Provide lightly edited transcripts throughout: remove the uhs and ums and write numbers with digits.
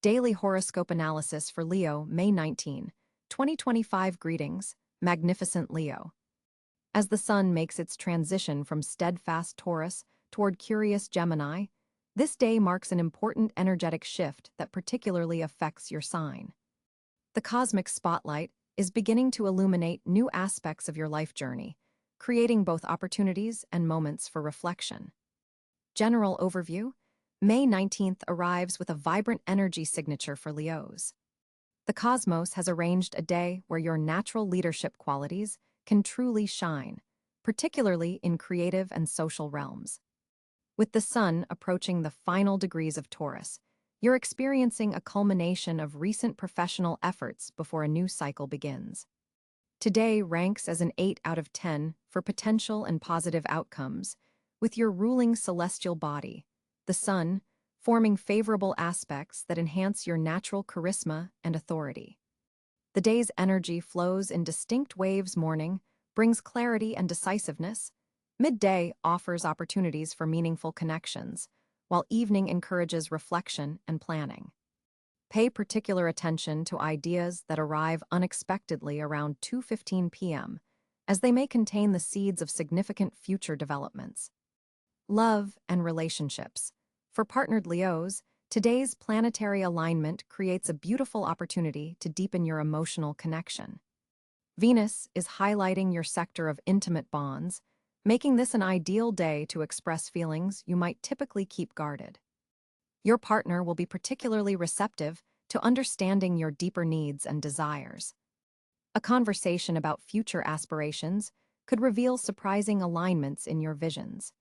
Daily horoscope analysis for Leo, May 19, 2025. Greetings, magnificent Leo. As the sun makes its transition from steadfast Taurus toward curious Gemini, this day marks an important energetic shift that particularly affects your sign. The cosmic spotlight is beginning to illuminate new aspects of your life journey, creating both opportunities and moments for reflection. General overview: May 19th arrives with a vibrant energy signature for Leos. The cosmos has arranged a day where your natural leadership qualities can truly shine, particularly in creative and social realms. With the sun approaching the final degrees of Taurus, you're experiencing a culmination of recent professional efforts before a new cycle begins. Today ranks as an 8 out of 10 for potential and positive outcomes, with your ruling celestial body, the sun, forming favorable aspects that enhance your natural charisma and authority. The day's energy flows in distinct waves. Morning brings clarity and decisiveness. Midday offers opportunities for meaningful connections, while evening encourages reflection and planning. Pay particular attention to ideas that arrive unexpectedly around 2:15 p.m., as they may contain the seeds of significant future developments. Love and relationships. For partnered Leos, today's planetary alignment creates a beautiful opportunity to deepen your emotional connection. Venus is highlighting your sector of intimate bonds, making this an ideal day to express feelings you might typically keep guarded. Your partner will be particularly receptive to understanding your deeper needs and desires. A conversation about future aspirations could reveal surprising alignments in your visions.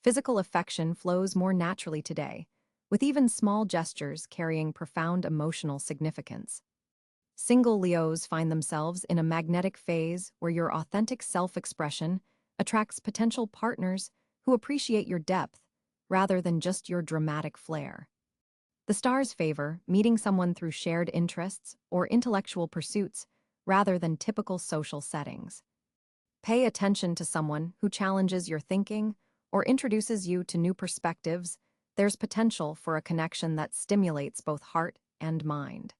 Physical affection flows more naturally today, with even small gestures carrying profound emotional significance. Single Leos find themselves in a magnetic phase where your authentic self-expression attracts potential partners who appreciate your depth rather than just your dramatic flair. The stars favor meeting someone through shared interests or intellectual pursuits rather than typical social settings. Pay attention to someone who challenges your thinking or introduces you to new perspectives. There's potential for a connection that stimulates both heart and mind.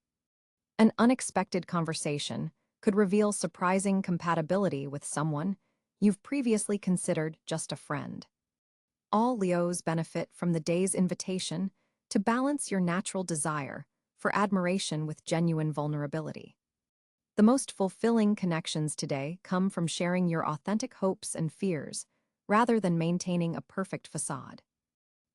An unexpected conversation could reveal surprising compatibility with someone you've previously considered just a friend. All Leos benefit from the day's invitation to balance your natural desire for admiration with genuine vulnerability. The most fulfilling connections today come from sharing your authentic hopes and fears, rather than maintaining a perfect facade.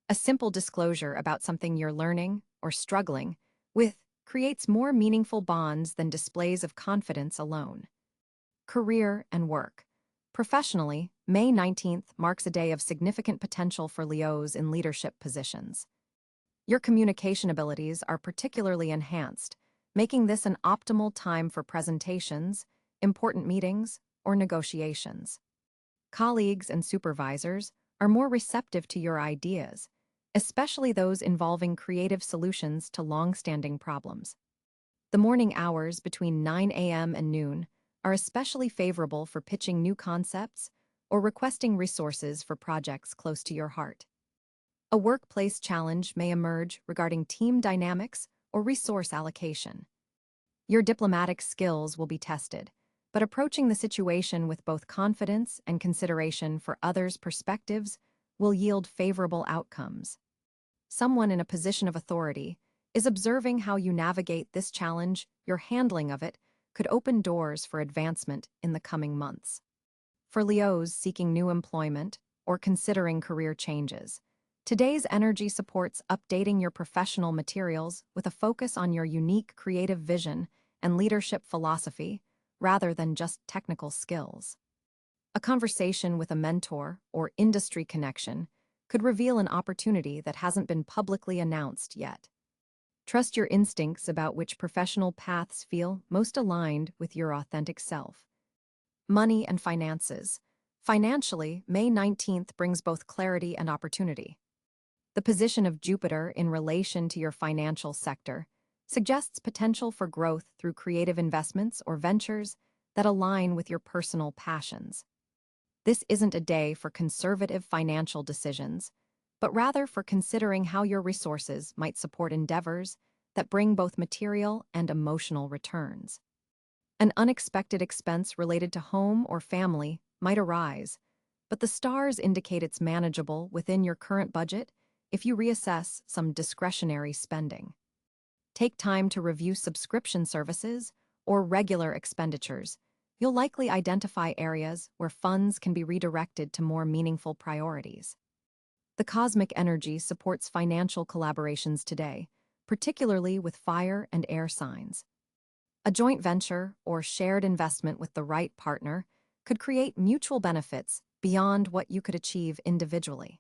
A simple disclosure about something you're learning or struggling with creates more meaningful bonds than displays of confidence alone. Career and work. Professionally, May 19th marks a day of significant potential for Leos in leadership positions. Your communication abilities are particularly enhanced, making this an optimal time for presentations, important meetings, or negotiations. Colleagues and supervisors are more receptive to your ideas, especially those involving creative solutions to long-standing problems. The morning hours between 9 a.m. and noon are especially favorable for pitching new concepts or requesting resources for projects close to your heart. A workplace challenge may emerge regarding team dynamics or resource allocation. Your diplomatic skills will be tested, but approaching the situation with both confidence and consideration for others' perspectives will yield favorable outcomes. Someone in a position of authority is observing how you navigate this challenge. Your handling of it could open doors for advancement in the coming months. For Leos seeking new employment or considering career changes, today's energy supports updating your professional materials with a focus on your unique creative vision and leadership philosophy, rather than just technical skills. A conversation with a mentor or industry connection could reveal an opportunity that hasn't been publicly announced yet. Trust your instincts about which professional paths feel most aligned with your authentic self. Money and finances. Financially, May 19th brings both clarity and opportunity. The position of Jupiter in relation to your financial sector suggests potential for growth through creative investments or ventures that align with your personal passions. This isn't a day for conservative financial decisions, but rather for considering how your resources might support endeavors that bring both material and emotional returns. An unexpected expense related to home or family might arise, but the stars indicate it's manageable within your current budget if you reassess some discretionary spending. Take time to review subscription services or regular expenditures. You'll likely identify areas where funds can be redirected to more meaningful priorities. The cosmic energy supports financial collaborations today, particularly with fire and air signs. A joint venture or shared investment with the right partner could create mutual benefits beyond what you could achieve individually.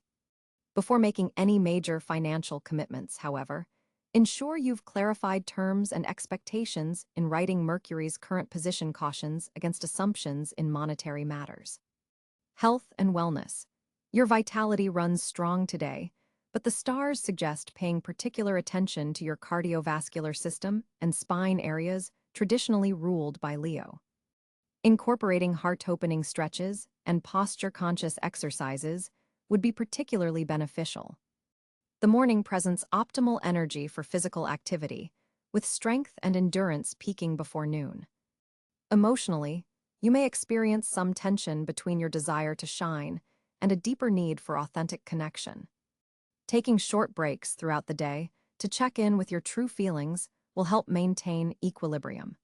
Before making any major financial commitments, however, ensure you've clarified terms and expectations in writing. Mercury's current position cautions against assumptions in monetary matters. Health and wellness. Your vitality runs strong today, but the stars suggest paying particular attention to your cardiovascular system and spine areas traditionally ruled by Leo. Incorporating heart-opening stretches and posture-conscious exercises would be particularly beneficial. The morning presents optimal energy for physical activity, with strength and endurance peaking before noon. Emotionally, you may experience some tension between your desire to shine and a deeper need for authentic connection. Taking short breaks throughout the day to check in with your true feelings will help maintain equilibrium.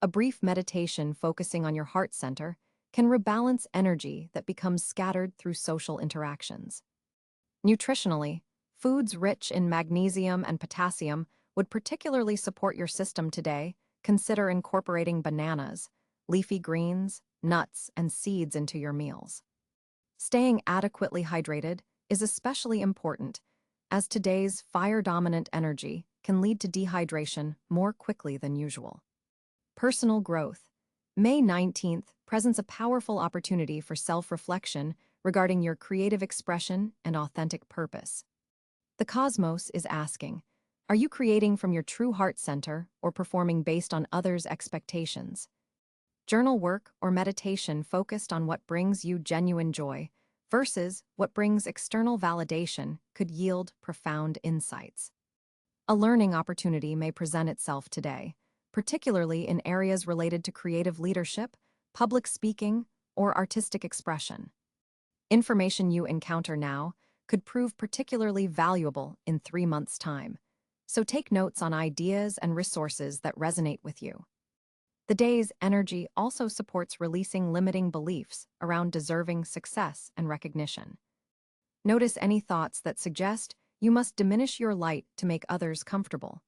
A brief meditation focusing on your heart center can rebalance energy that becomes scattered through social interactions. Nutritionally, foods rich in magnesium and potassium would particularly support your system today. Consider incorporating bananas, leafy greens, nuts, and seeds into your meals. Staying adequately hydrated is especially important, as today's fire-dominant energy can lead to dehydration more quickly than usual. Personal growth. May 19th presents a powerful opportunity for self-reflection regarding your creative expression and authentic purpose. The cosmos is asking, are you creating from your true heart center or performing based on others' expectations? Journal work or meditation focused on what brings you genuine joy versus what brings external validation could yield profound insights. A learning opportunity may present itself today, particularly in areas related to creative leadership, public speaking, or artistic expression. Information you encounter now could prove particularly valuable in 3 months' time, so take notes on ideas and resources that resonate with you. The day's energy also supports releasing limiting beliefs around deserving success and recognition. Notice any thoughts that suggest you must diminish your light to make others comfortable.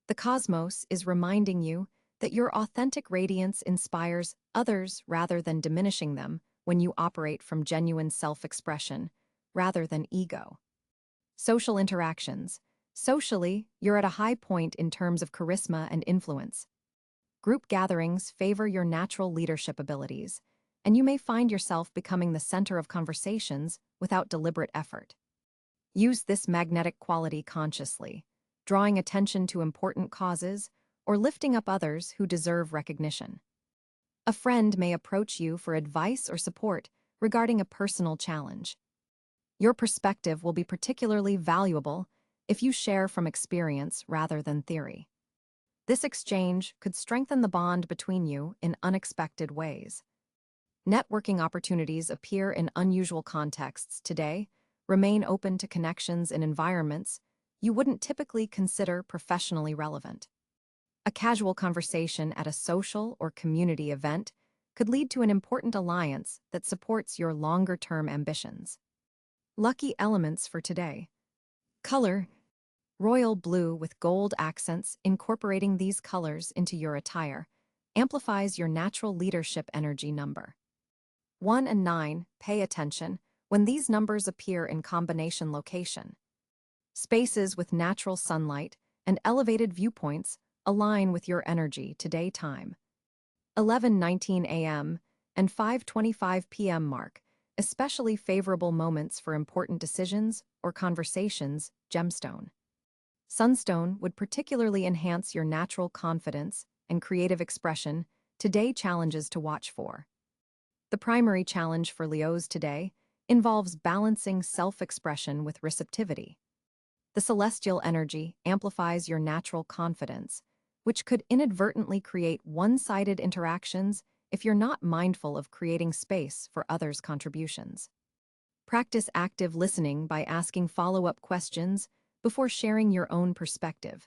The cosmos is reminding you that your authentic radiance inspires others rather than diminishing them when you operate from genuine self-expression rather than ego. Social interactions. Socially, you're at a high point in terms of charisma and influence. Group gatherings favor your natural leadership abilities, and you may find yourself becoming the center of conversations without deliberate effort. Use this magnetic quality consciously, drawing attention to important causes or lifting up others who deserve recognition. A friend may approach you for advice or support regarding a personal challenge. Your perspective will be particularly valuable if you share from experience rather than theory. This exchange could strengthen the bond between you in unexpected ways. Networking opportunities appear in unusual contexts today. Remain open to connections in environments you wouldn't typically consider professionally relevant. A casual conversation at a social or community event could lead to an important alliance that supports your longer-term ambitions. Lucky elements for today. Color. Royal blue with gold accents. Incorporating these colors into your attire amplifies your natural leadership energy number. 1 and 9, pay attention when these numbers appear in combination location. Spaces with natural sunlight and elevated viewpoints align with your energy today time. 11:19 a.m. and 5:25 p.m. mark, especially favorable moments for important decisions or conversations. Gemstone. Sunstone would particularly enhance your natural confidence and creative expression. Today challenges to watch for. The primary challenge for Leos today involves balancing self-expression with receptivity. The celestial energy amplifies your natural confidence, which could inadvertently create one-sided interactions if you're not mindful of creating space for others' contributions. Practice active listening by asking follow-up questions before sharing your own perspective.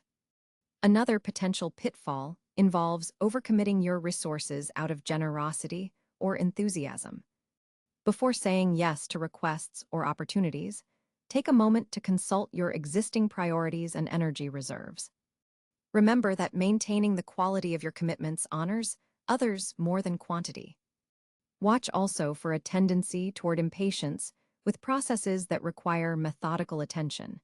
Another potential pitfall involves overcommitting your resources out of generosity or enthusiasm. Before saying yes to requests or opportunities, take a moment to consult your existing priorities and energy reserves. Remember that maintaining the quality of your commitments honors others more than quantity. Watch also for a tendency toward impatience with processes that require methodical attention.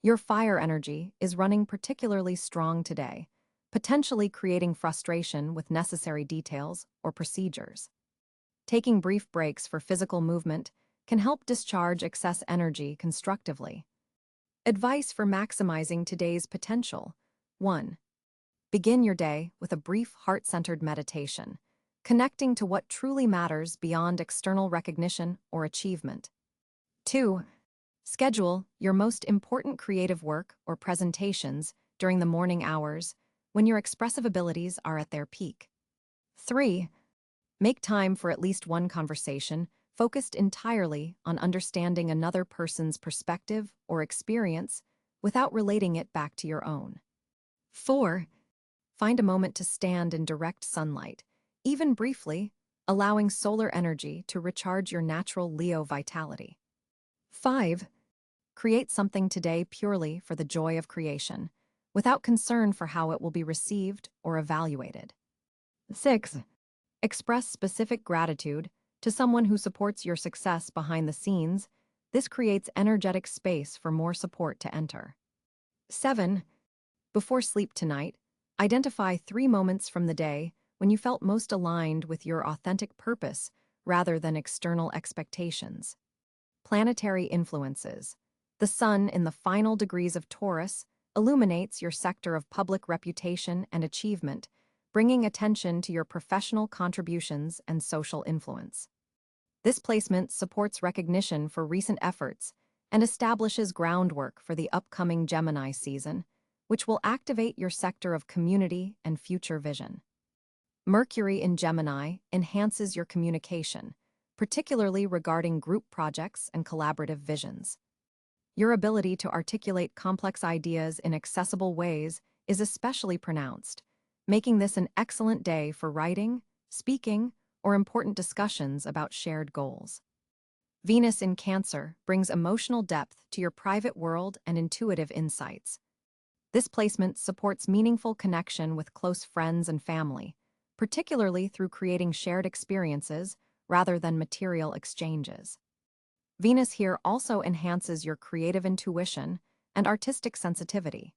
Your fire energy is running particularly strong today, potentially creating frustration with necessary details or procedures. Taking brief breaks for physical movement can help discharge excess energy constructively. Advice for maximizing today's potential. 1. Begin your day with a brief heart-centered meditation, connecting to what truly matters beyond external recognition or achievement. 2. Schedule your most important creative work or presentations during the morning hours when your expressive abilities are at their peak. 3. Make time for at least one conversation focused entirely on understanding another person's perspective or experience without relating it back to your own. 4. Find a moment to stand in direct sunlight, even briefly, allowing solar energy to recharge your natural Leo vitality. 5. Create something today purely for the joy of creation, without concern for how it will be received or evaluated. 6. Express specific gratitude to someone who supports your success behind the scenes. This creates energetic space for more support to enter. 7. Before sleep tonight, identify 3 moments from the day when you felt most aligned with your authentic purpose rather than external expectations. Planetary influences. The sun in the final degrees of Taurus illuminates your sector of public reputation and achievement, bringing attention to your professional contributions and social influence. This placement supports recognition for recent efforts and establishes groundwork for the upcoming Gemini season, which will activate your sector of community and future vision. Mercury in Gemini enhances your communication, particularly regarding group projects and collaborative visions. Your ability to articulate complex ideas in accessible ways is especially pronounced, making this an excellent day for writing, speaking, or important discussions about shared goals. Venus in Cáncer brings emotional depth to your private world and intuitive insights. This placement supports meaningful connection with close friends and family, particularly through creating shared experiences rather than material exchanges. Venus here also enhances your creative intuition and artistic sensitivity.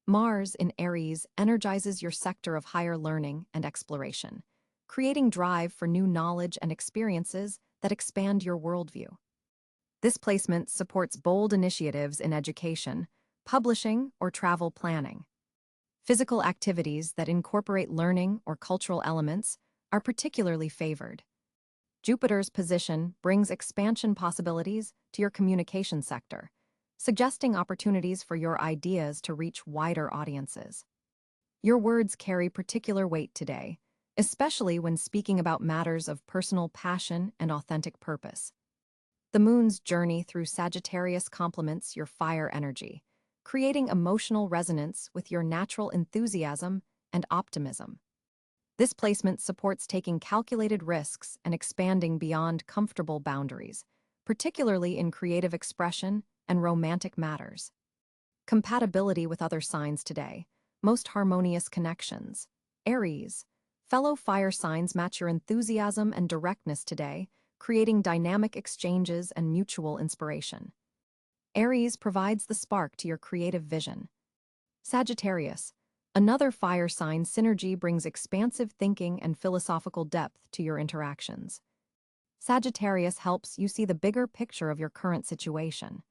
Mars in Aries energizes your sector of higher learning and exploration, creating drive for new knowledge and experiences that expand your worldview. This placement supports bold initiatives in education, publishing, or travel planning. Physical activities that incorporate learning or cultural elements are particularly favored. Jupiter's position brings expansion possibilities to your communication sector, suggesting opportunities for your ideas to reach wider audiences. Your words carry particular weight today, especially when speaking about matters of personal passion and authentic purpose. The moon's journey through Sagittarius complements your fire energy, creating emotional resonance with your natural enthusiasm and optimism. This placement supports taking calculated risks and expanding beyond comfortable boundaries, particularly in creative expression and romantic matters. Compatibility with other signs today. Most harmonious connections. Aries. Fellow fire signs match your enthusiasm and directness today, creating dynamic exchanges and mutual inspiration. Aries provides the spark to your creative vision. Sagittarius. Another fire sign synergy brings expansive thinking and philosophical depth to your interactions. Sagittarius helps you see the bigger picture of your current situation.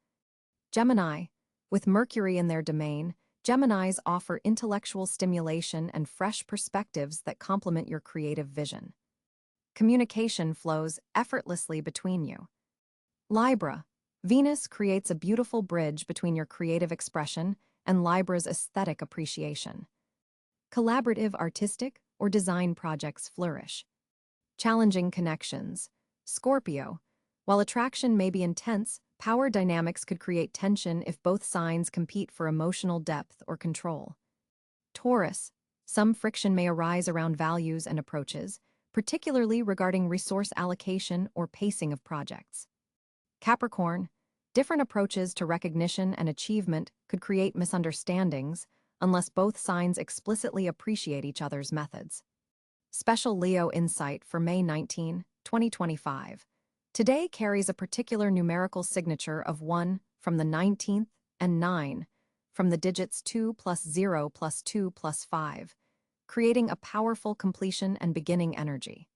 Gemini. With Mercury in their domain, Geminis offer intellectual stimulation and fresh perspectives that complement your creative vision. Communication flows effortlessly between you. Libra. Venus creates a beautiful bridge between your creative expression and Libra's aesthetic appreciation. Collaborative artistic or design projects flourish. Challenging connections. Scorpio. While attraction may be intense, power dynamics could create tension if both signs compete for emotional depth or control. Taurus. Some friction may arise around values and approaches, particularly regarding resource allocation or pacing of projects. Capricorn. Different approaches to recognition and achievement could create misunderstandings unless both signs explicitly appreciate each other's methods. Special Leo insight for May 19, 2025. Today carries a particular numerical signature of 1 from the 19th and 9 from the digits 2 plus 0 plus 2 plus 5, creating a powerful completion and beginning energy.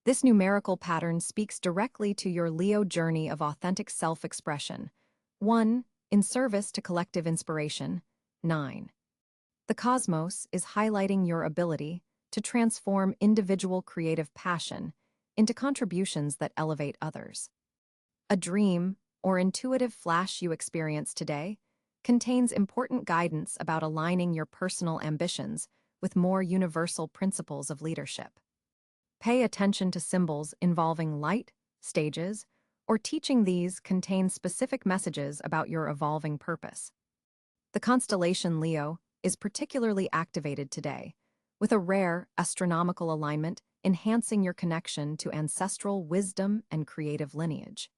This numerical pattern speaks directly to your Leo journey of authentic self-expression. 1. In service to collective inspiration. 9. The cosmos is highlighting your ability to transform individual creative passion into contributions that elevate others. A dream or intuitive flash you experience today contains important guidance about aligning your personal ambitions with more universal principles of leadership. Pay attention to symbols involving light, stages, or teaching. These contain specific messages about your evolving purpose. The constellation Leo is particularly activated today, with a rare astronomical alignment enhancing your connection to ancestral wisdom and creative lineage.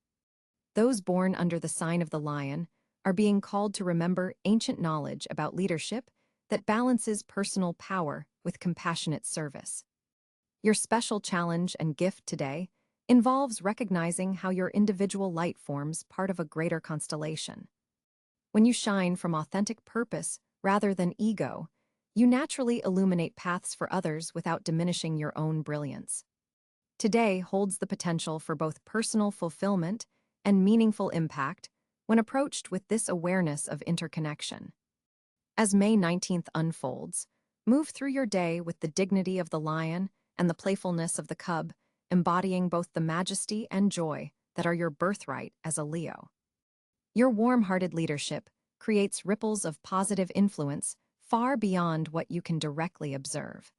Those born under the sign of the lion are being called to remember ancient knowledge about leadership that balances personal power with compassionate service. Your special challenge and gift today involves recognizing how your individual light forms part of a greater constellation. When you shine from authentic purpose rather than ego, you naturally illuminate paths for others without diminishing your own brilliance. Today holds the potential for both personal fulfillment and meaningful impact when approached with this awareness of interconnection. As May 19th unfolds, move through your day with the dignity of the lion and the playfulness of the cub, embodying both the majesty and joy that are your birthright as a Leo. Your warm-hearted leadership creates ripples of positive influence far beyond what you can directly observe.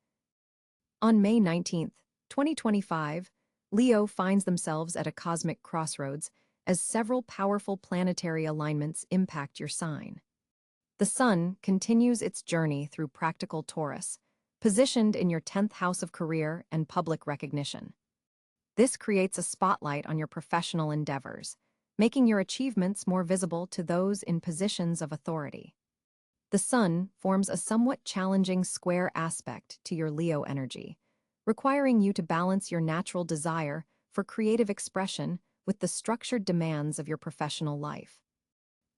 On May 19th, 2025, Leo finds themselves at a cosmic crossroads as several powerful planetary alignments impact your sign. The Sun continues its journey through practical Taurus, positioned in your 10th house of career and public recognition. This creates a spotlight on your professional endeavors, making your achievements more visible to those in positions of authority. The Sun forms a somewhat challenging square aspect to your Leo energy, requiring you to balance your natural desire for creative expression with the structured demands of your professional life.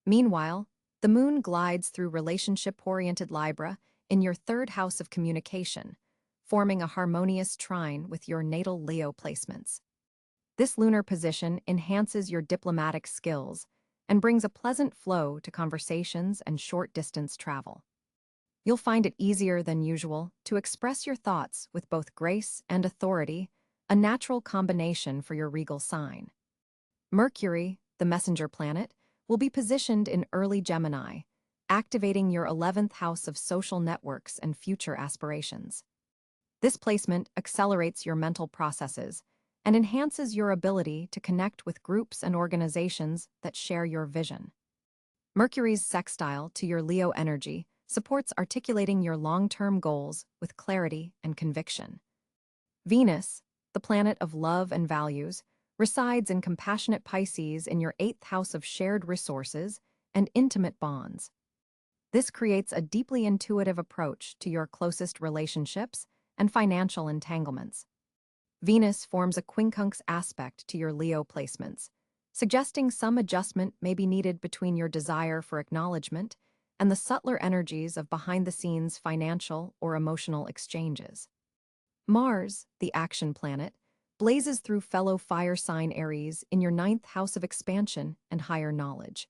Meanwhile, the Moon glides through relationship-oriented Libra in your 3rd house of communication, forming a harmonious trine with your natal Leo placements. This lunar position enhances your diplomatic skills and brings a pleasant flow to conversations and short-distance travel. You'll find it easier than usual to express your thoughts with both grace and authority, a natural combination for your regal sign. Mercury, the messenger planet, will be positioned in early Gemini, activating your 11th house of social networks and future aspirations. This placement accelerates your mental processes and enhances your ability to connect with groups and organizations that share your vision. Mercury's sextile to your Leo energy supports articulating your long-term goals with clarity and conviction. Venus, the planet of love and values, resides in compassionate Pisces in your 8th house of shared resources and intimate bonds. This creates a deeply intuitive approach to your closest relationships and financial entanglements. Venus forms a quincunx aspect to your Leo placements, suggesting some adjustment may be needed between your desire for acknowledgement and the subtler energies of behind-the-scenes financial or emotional exchanges. Mars, the action planet, blazes through fellow fire sign Aries in your 9th house of expansion and higher knowledge.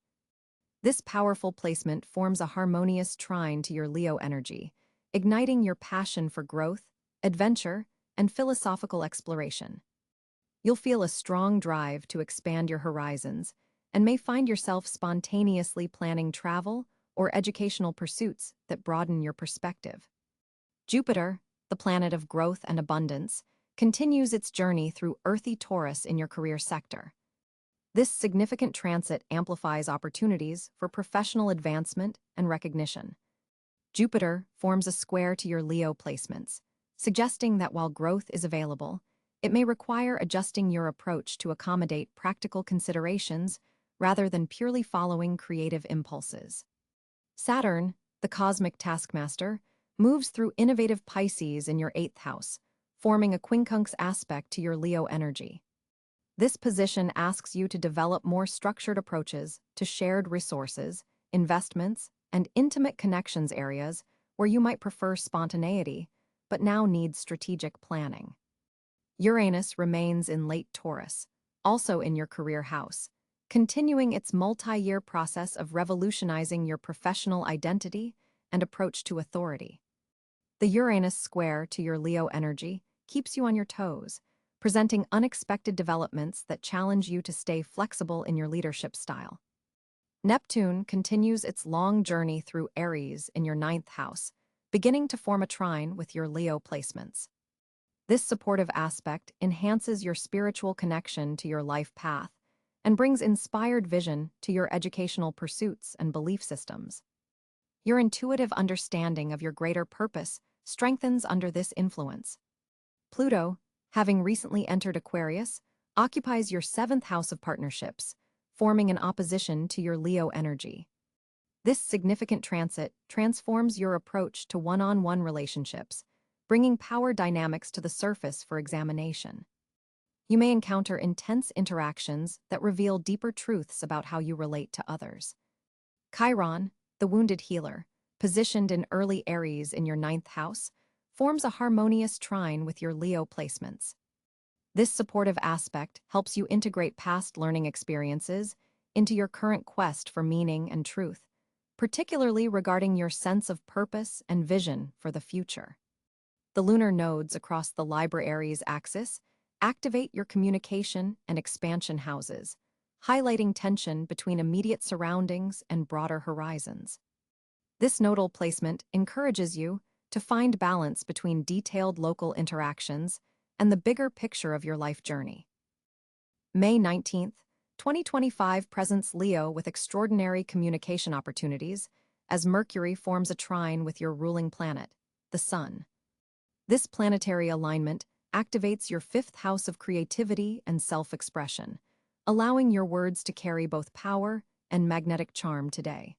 This powerful placement forms a harmonious trine to your Leo energy, igniting your passion for growth, adventure, and philosophical exploration. You'll feel a strong drive to expand your horizons and may find yourself spontaneously planning travel or educational pursuits that broaden your perspective. Jupiter, the planet of growth and abundance, continues its journey through earthy Taurus in your career sector. This significant transit amplifies opportunities for professional advancement and recognition. Jupiter forms a square to your Leo placements, suggesting that while growth is available, it may require adjusting your approach to accommodate practical considerations rather than purely following creative impulses. Saturn, the cosmic taskmaster, moves through innovative Pisces in your 8th house, forming a quincunx aspect to your Leo energy. This position asks you to develop more structured approaches to shared resources, investments, and intimate connections areas where you might prefer spontaneity, but now need strategic planning. Uranus remains in late Taurus, also in your career house, continuing its multi-year process of revolutionizing your professional identity and approach to authority. The Uranus square to your Leo energy keeps you on your toes, presenting unexpected developments that challenge you to stay flexible in your leadership style. Neptune continues its long journey through Aries in your 9th house, beginning to form a trine with your Leo placements. This supportive aspect enhances your spiritual connection to your life path and brings inspired vision to your educational pursuits and belief systems. Your intuitive understanding of your greater purpose strengthens under this influence. Pluto, having recently entered Aquarius, occupies your 7th house of partnerships, forming an opposition to your Leo energy. This significant transit transforms your approach to one-on-one relationships, bringing power dynamics to the surface for examination. You may encounter intense interactions that reveal deeper truths about how you relate to others. Chiron, the wounded healer, positioned in early Aries in your 9th house, forms a harmonious trine with your Leo placements. This supportive aspect helps you integrate past learning experiences into your current quest for meaning and truth, particularly regarding your sense of purpose and vision for the future. The lunar nodes across the Libra-Aries axis activate your communication and expansion houses, highlighting tension between immediate surroundings and broader horizons. This nodal placement encourages you to find balance between detailed local interactions and the bigger picture of your life journey. May 19th, 2025 presents Leo with extraordinary communication opportunities as Mercury forms a trine with your ruling planet, the Sun. This planetary alignment activates your 5th house of creativity and self-expression, allowing your words to carry both power and magnetic charm today.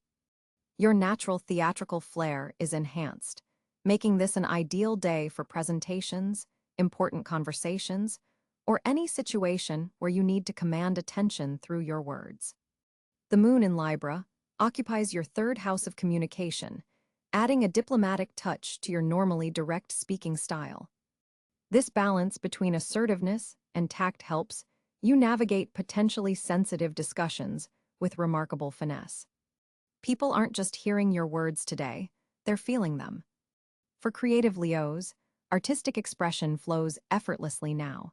Your natural theatrical flair is enhanced, making this an ideal day for presentations, important conversations, or any situation where you need to command attention through your words. The moon in Libra occupies your 3rd house of communication, adding a diplomatic touch to your normally direct speaking style. This balance between assertiveness and tact helps you navigate potentially sensitive discussions with remarkable finesse. People aren't just hearing your words today, they're feeling them. For creative Leos, artistic expression flows effortlessly now.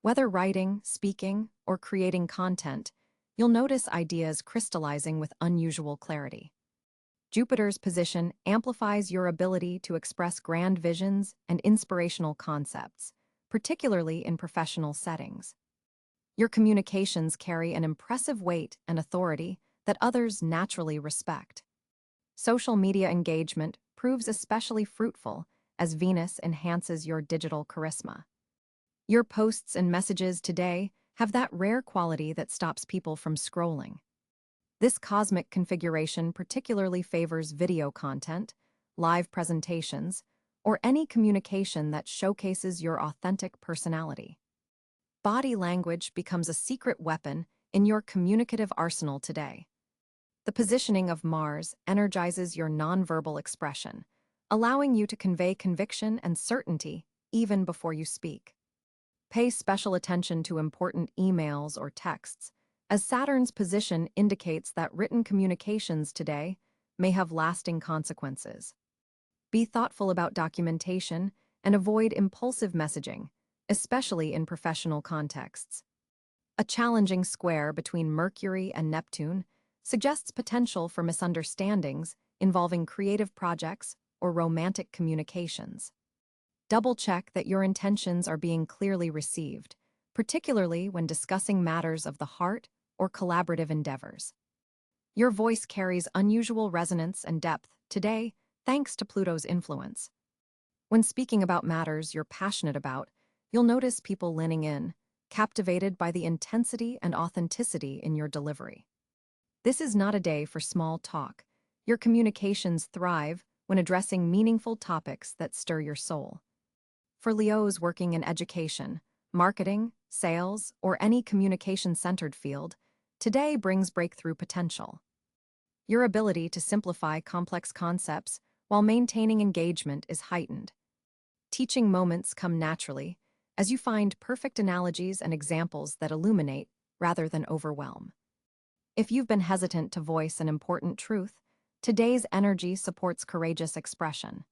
Whether writing, speaking, or creating content, you'll notice ideas crystallizing with unusual clarity. Jupiter's position amplifies your ability to express grand visions and inspirational concepts, particularly in professional settings. Your communications carry an impressive weight and authority that others naturally respect. Social media engagement proves especially fruitful as Venus enhances your digital charisma. Your posts and messages today have that rare quality that stops people from scrolling. This cosmic configuration particularly favors video content, live presentations, or any communication that showcases your authentic personality. Body language becomes a secret weapon in your communicative arsenal today. The positioning of Mars energizes your nonverbal expression, allowing you to convey conviction and certainty even before you speak. Pay special attention to important emails or texts, as Saturn's position indicates that written communications today may have lasting consequences. Be thoughtful about documentation and avoid impulsive messaging, especially in professional contexts. A challenging square between Mercury and Neptune suggests potential for misunderstandings involving creative projects or romantic communications. Double-check that your intentions are being clearly received, particularly when discussing matters of the heart or collaborative endeavors. Your voice carries unusual resonance and depth today, thanks to Pluto's influence. When speaking about matters you're passionate about, you'll notice people leaning in, captivated by the intensity and authenticity in your delivery. This is not a day for small talk. Your communications thrive when addressing meaningful topics that stir your soul. For Leos working in education, marketing, sales, or any communication-centered field, today brings breakthrough potential. Your ability to simplify complex concepts while maintaining engagement is heightened. Teaching moments come naturally, as you find perfect analogies and examples that illuminate rather than overwhelm. If you've been hesitant to voice an important truth, today's energy supports courageous expression.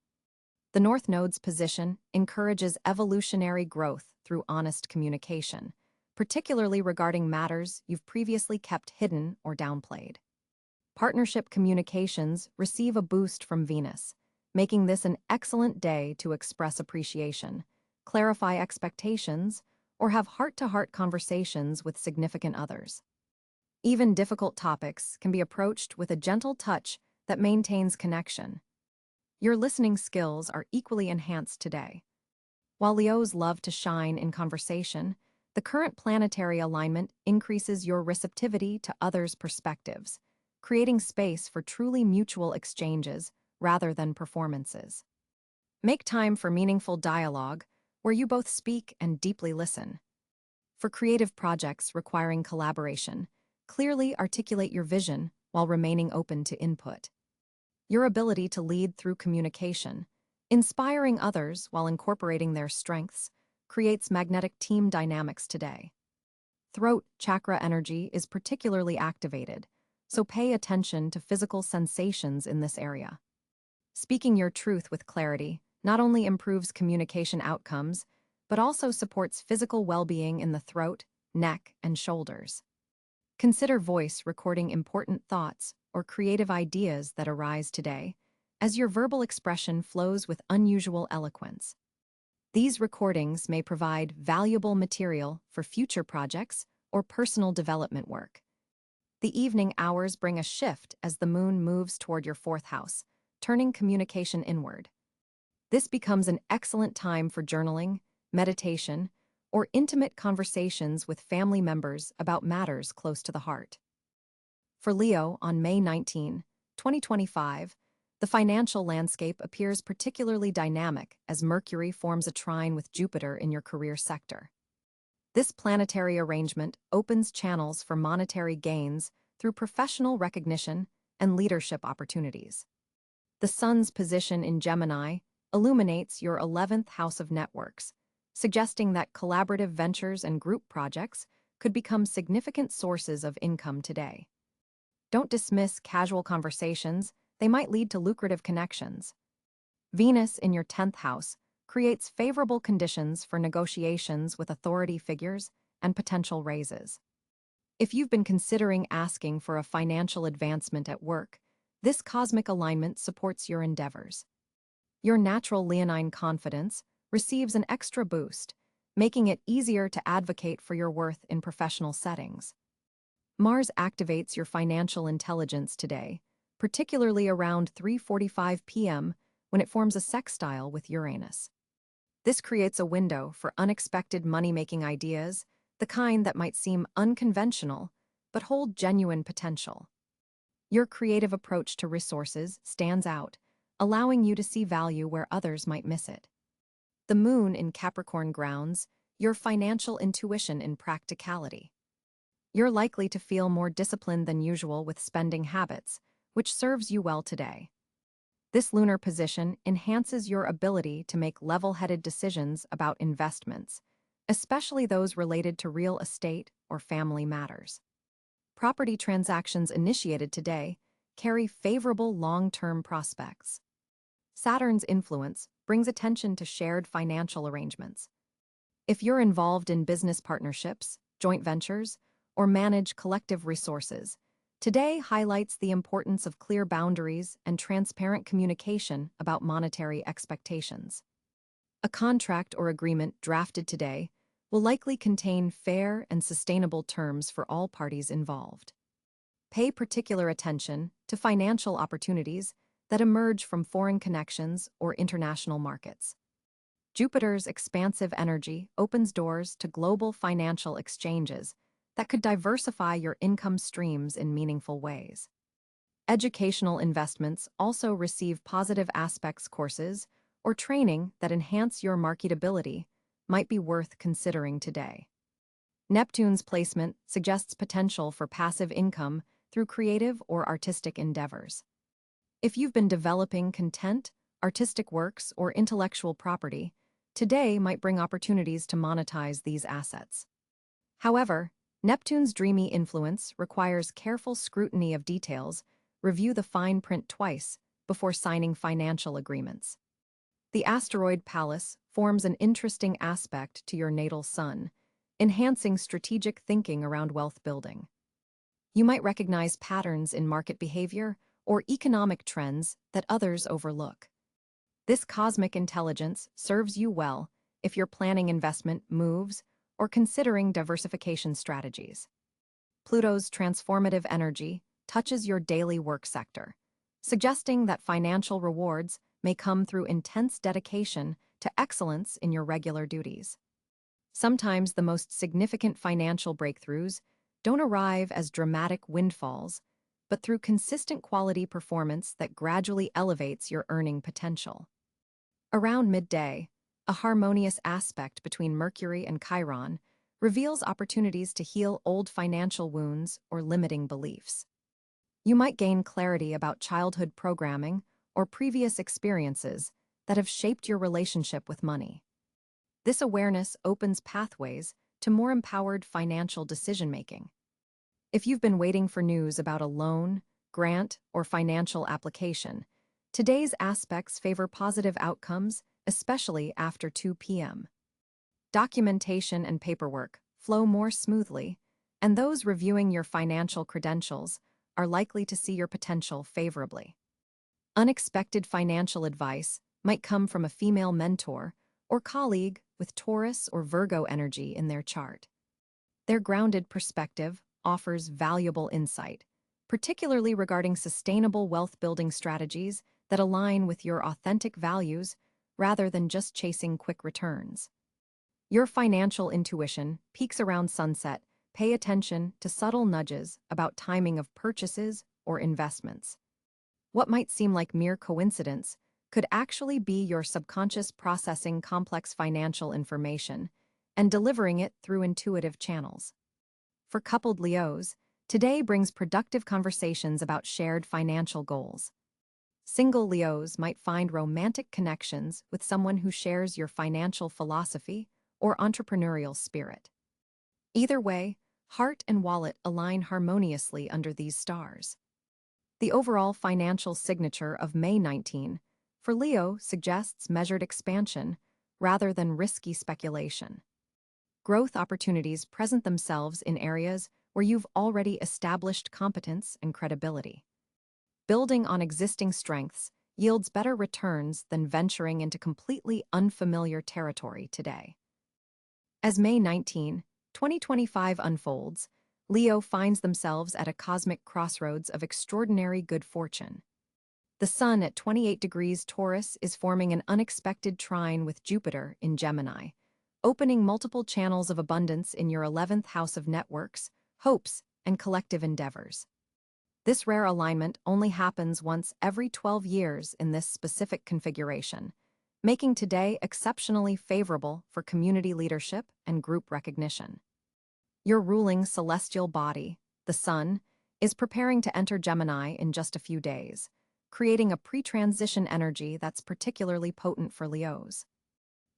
The North Node's position encourages evolutionary growth through honest communication, particularly regarding matters you've previously kept hidden or downplayed. Partnership communications receive a boost from Venus, making this an excellent day to express appreciation, clarify expectations, or have heart-to-heart conversations with significant others. Even difficult topics can be approached with a gentle touch that maintains connection. Your listening skills are equally enhanced today. While Leos love to shine in conversation, the current planetary alignment increases your receptivity to others' perspectives, creating space for truly mutual exchanges rather than performances. Make time for meaningful dialogue where you both speak and deeply listen. For creative projects requiring collaboration, clearly articulate your vision while remaining open to input. Your ability to lead through communication, inspiring others while incorporating their strengths, creates magnetic team dynamics today. Throat chakra energy is particularly activated, so pay attention to physical sensations in this area. Speaking your truth with clarity not only improves communication outcomes, but also supports physical well-being in the throat, neck, and shoulders. Consider voice recording important thoughts or creative ideas that arise today, as your verbal expression flows with unusual eloquence. These recordings may provide valuable material for future projects or personal development work. The evening hours bring a shift as the moon moves toward your fourth house, turning communication inward. This becomes an excellent time for journaling, meditation, or intimate conversations with family members about matters close to the heart. For Leo, on May 19, 2025, the financial landscape appears particularly dynamic as Mercury forms a trine with Jupiter in your career sector. This planetary arrangement opens channels for monetary gains through professional recognition and leadership opportunities. The Sun's position in Gemini illuminates your 11th house of networks, suggesting that collaborative ventures and group projects could become significant sources of income today. Don't dismiss casual conversations, they might lead to lucrative connections. Venus in your 10th house creates favorable conditions for negotiations with authority figures and potential raises. If you've been considering asking for a financial advancement at work, this cosmic alignment supports your endeavors. Your natural leonine confidence receives an extra boost, making it easier to advocate for your worth in professional settings. Mars activates your financial intelligence today, particularly around 3:45 p.m. when it forms a sextile with Uranus. This creates a window for unexpected money-making ideas, the kind that might seem unconventional but hold genuine potential. Your creative approach to resources stands out, allowing you to see value where others might miss it. The moon in Capricorn grounds your financial intuition in practicality. You're likely to feel more disciplined than usual with spending habits, which serves you well today. This lunar position enhances your ability to make level-headed decisions about investments, especially those related to real estate or family matters. Property transactions initiated today carry favorable long-term prospects. Saturn's influence brings attention to shared financial arrangements. If you're involved in business partnerships, joint ventures, or manage collective resources. Today highlights the importance of clear boundaries and transparent communication about monetary expectations. A contract or agreement drafted today will likely contain fair and sustainable terms for all parties involved. Pay particular attention to financial opportunities that emerge from foreign connections or international markets. Jupiter's expansive energy opens doors to global financial exchanges that could diversify your income streams in meaningful ways. Educational investments also receive positive aspects. Courses or training that enhance your marketability might be worth considering today. Neptune's placement suggests potential for passive income through creative or artistic endeavors. If you've been developing content, artistic works, or intellectual property, today might bring opportunities to monetize these assets. However, Neptune's dreamy influence requires careful scrutiny of details. Review the fine print twice before signing financial agreements. The asteroid Pallas forms an interesting aspect to your natal sun, enhancing strategic thinking around wealth building. You might recognize patterns in market behavior or economic trends that others overlook. This cosmic intelligence serves you well if you're planning investment moves or considering diversification strategies. Pluto's transformative energy touches your daily work sector, suggesting that financial rewards may come through intense dedication to excellence in your regular duties. Sometimes the most significant financial breakthroughs don't arrive as dramatic windfalls, but through consistent quality performance that gradually elevates your earning potential. Around midday, a harmonious aspect between Mercury and Chiron reveals opportunities to heal old financial wounds or limiting beliefs. You might gain clarity about childhood programming or previous experiences that have shaped your relationship with money. This awareness opens pathways to more empowered financial decision-making. If you've been waiting for news about a loan, grant, or financial application, today's aspects favor positive outcomes, especially after 2 p.m. Documentation and paperwork flow more smoothly, and those reviewing your financial credentials are likely to see your potential favorably. Unexpected financial advice might come from a female mentor or colleague with Taurus or Virgo energy in their chart. Their grounded perspective offers valuable insight, particularly regarding sustainable wealth-building strategies that align with your authentic values rather than just chasing quick returns. Your financial intuition peaks around sunset. Pay attention to subtle nudges about timing of purchases or investments. What might seem like mere coincidence could actually be your subconscious processing complex financial information and delivering it through intuitive channels. For coupled Leos, today brings productive conversations about shared financial goals. Single Leos might find romantic connections with someone who shares your financial philosophy or entrepreneurial spirit. Either way, heart and wallet align harmoniously under these stars. The overall financial signature of May 19 for Leo suggests measured expansion rather than risky speculation. Growth opportunities present themselves in areas where you've already established competence and credibility. Building on existing strengths yields better returns than venturing into completely unfamiliar territory today. As May 19, 2025 unfolds, Leo finds themselves at a cosmic crossroads of extraordinary good fortune. The Sun at 28 degrees Taurus is forming an unexpected trine with Jupiter in Gemini, opening multiple channels of abundance in your 11th house of networks, hopes, and collective endeavors. This rare alignment only happens once every 12 years in this specific configuration, making today exceptionally favorable for community leadership and group recognition. Your ruling celestial body, the Sun, is preparing to enter Gemini in just a few days, creating a pre-transition energy that's particularly potent for Leos.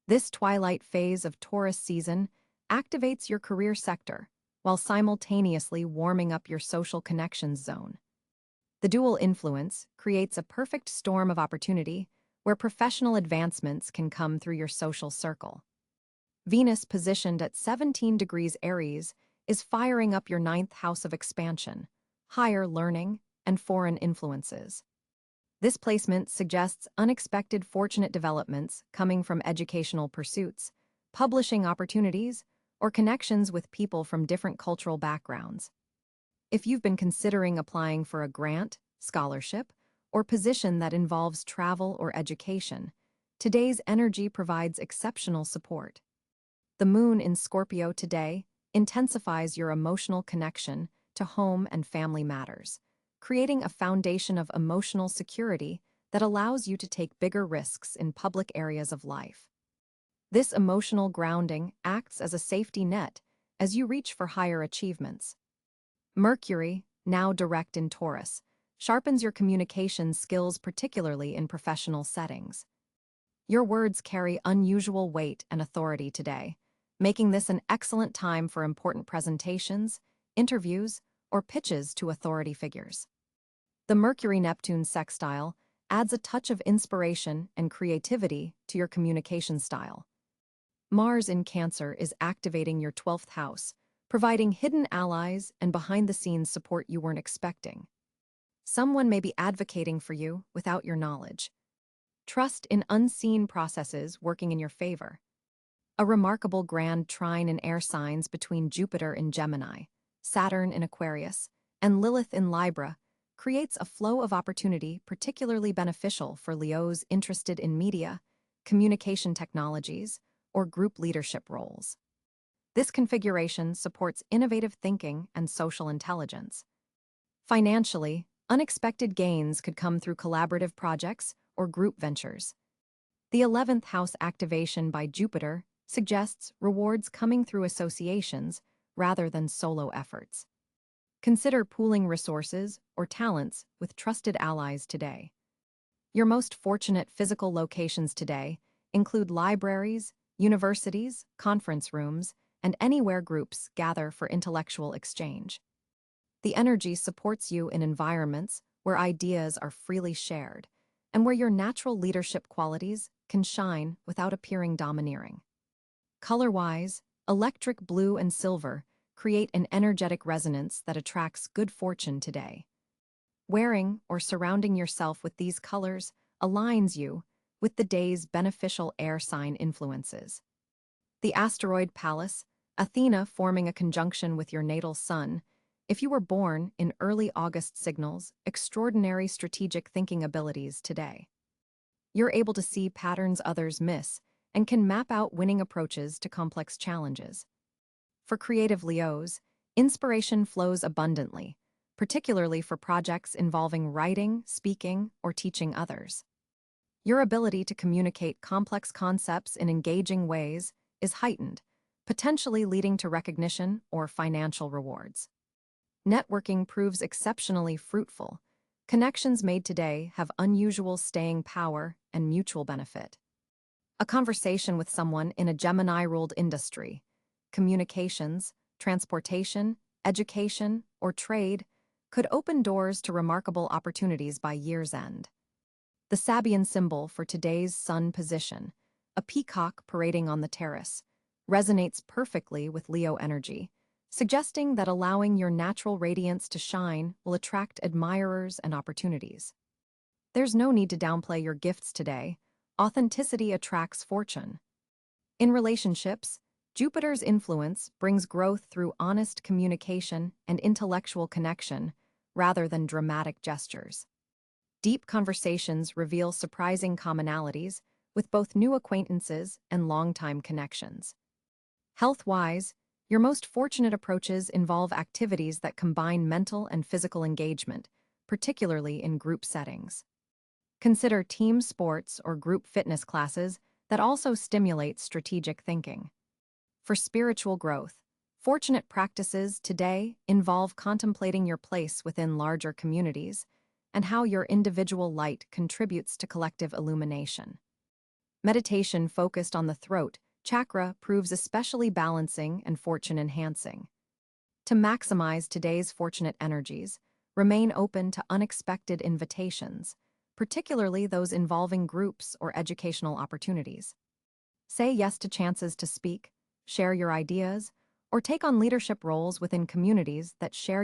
This twilight phase of Taurus season activates your career sector, while simultaneously warming up your social connections zone. The dual influence creates a perfect storm of opportunity where professional advancements can come through your social circle. Venus, positioned at 17 degrees Aries, is firing up your ninth house of expansion, higher learning, and foreign influences. This placement suggests unexpected fortunate developments coming from educational pursuits, publishing opportunities, or connections with people from different cultural backgrounds. If you've been considering applying for a grant, scholarship, or position that involves travel or education, today's energy provides exceptional support. The moon in Scorpio today intensifies your emotional connection to home and family matters, creating a foundation of emotional security that allows you to take bigger risks in public areas of life. This emotional grounding acts as a safety net as you reach for higher achievements. Mercury, now direct in Taurus, sharpens your communication skills, particularly in professional settings. Your words carry unusual weight and authority today, making this an excellent time for important presentations, interviews, or pitches to authority figures. The Mercury-Neptune sextile adds a touch of inspiration and creativity to your communication style. Mars in Cáncer is activating your 12th house, providing hidden allies and behind-the-scenes support you weren't expecting. Someone may be advocating for you without your knowledge. Trust in unseen processes working in your favor. A remarkable grand trine in air signs between Jupiter in Gemini, Saturn in Aquarius, and Lilith in Libra creates a flow of opportunity particularly beneficial for Leos interested in media, communication technologies, or group leadership roles. This configuration supports innovative thinking and social intelligence. Financially, unexpected gains could come through collaborative projects or group ventures. The 11th house activation by Jupiter suggests rewards coming through associations rather than solo efforts. Consider pooling resources or talents with trusted allies today. Your most fortunate physical locations today include libraries, universities, conference rooms, and anywhere groups gather for intellectual exchange. The energy supports you in environments where ideas are freely shared and where your natural leadership qualities can shine without appearing domineering. Color-wise, electric blue and silver create an energetic resonance that attracts good fortune today. Wearing or surrounding yourself with these colors aligns you with the day's beneficial air sign influences. The asteroid Pallas, Athena forming a conjunction with your natal sun, if you were born in early August, signals extraordinary strategic thinking abilities today. You're able to see patterns others miss and can map out winning approaches to complex challenges. For creative Leos, inspiration flows abundantly, particularly for projects involving writing, speaking, or teaching others. Your ability to communicate complex concepts in engaging ways is heightened, potentially leading to recognition or financial rewards. Networking proves exceptionally fruitful. Connections made today have unusual staying power and mutual benefit. A conversation with someone in a Gemini-ruled industry, communications, transportation, education, or trade could open doors to remarkable opportunities by year's end. The Sabian symbol for today's sun position, a peacock parading on the terrace, resonates perfectly with Leo energy, suggesting that allowing your natural radiance to shine will attract admirers and opportunities. There's no need to downplay your gifts today. Authenticity attracts fortune. In relationships, Jupiter's influence brings growth through honest communication and intellectual connection rather than dramatic gestures. Deep conversations reveal surprising commonalities with both new acquaintances and long-time connections. Health-wise, your most fortunate approaches involve activities that combine mental and physical engagement, particularly in group settings. Consider team sports or group fitness classes that also stimulate strategic thinking. For spiritual growth, fortunate practices today involve contemplating your place within larger communities and how your individual light contributes to collective illumination. Meditation focused on the throat chakra proves especially balancing and fortune-enhancing. To maximize today's fortunate energies, remain open to unexpected invitations, particularly those involving groups or educational opportunities. Say yes to chances to speak, share your ideas, or take on leadership roles within communities that share